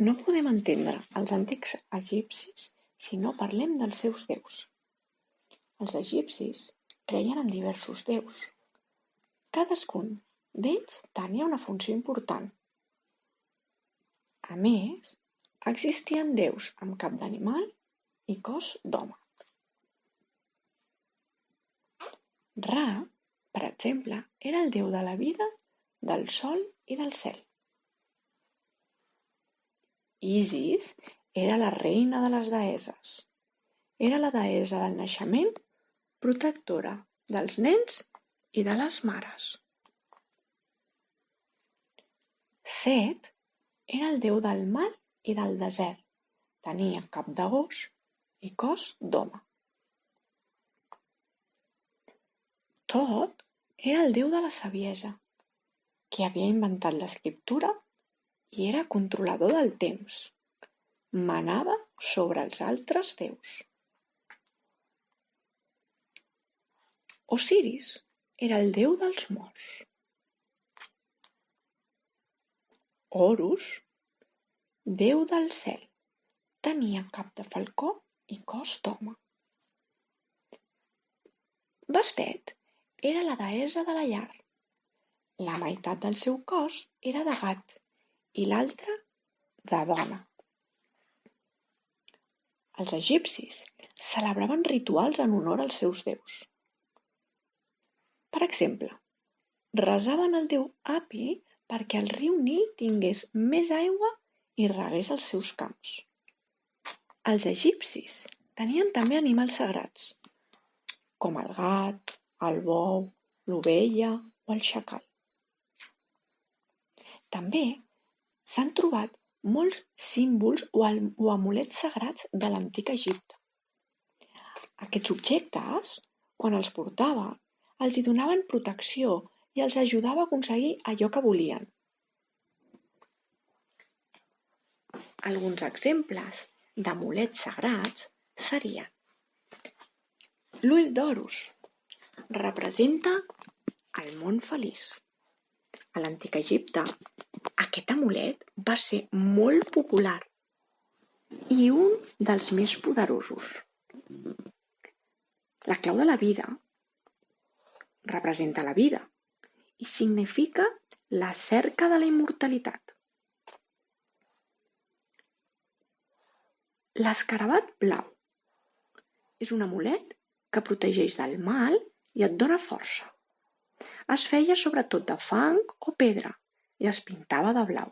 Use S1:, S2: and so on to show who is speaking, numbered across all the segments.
S1: No podem entendre els antics egipcis si no parlem dels seus déus. Els egipcis creien en diversos déus. Cadascun d'ells tenia una funció important. A més, existien déus amb cap d'animal i cos d'home. Ra, per exemple, era el déu de la vida, del sol i del cel. Isis era la reina de les deesses. Era la deessa del naixement, protectora dels nens i de les mares. Set era el déu del mar i del desert. Tenia cap de gos i cos d'home. Tot era el déu de la saviesa, que havia inventat l'escriptura i era controlador del temps. Manava sobre els altres déus. Osiris era el déu dels morts. Horus, déu del cel, tenia cap de falcó i cos d'home. Bastet era la deessa de la llar. La meitat del seu cos era de gat i l'altra de dona. Els egipcis celebraven rituals en honor als seus déus. Per exemple, resaven al déu Api perquè el riu Nil tingués més aigua i regués els seus camps. Els egipcis tenien també animals sagrats, com el gat, el bou, l'ovella o el xacal. També s'han trobat molts símbols o amulets sagrats de l'antic Egipte. Aquests objectes, quan els portaven, els hi donaven protecció i els ajudava a aconseguir allò que volien. Alguns exemples d'amulets sagrats serien: l'ull d'Horus representa el món feliç. A l'antic Egipte, aquest amulet va ser molt popular i un dels més poderosos. La clau de la vida representa la vida i significa la cerca de la immortalitat. L'escarabat blau és un amulet que protegeix del mal i et dona força. Es feia sobretot de fang o pedra i es pintava de blau.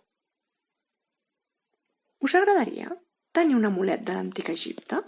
S1: Us agradaria tenir un amulet de l'antic Egipte?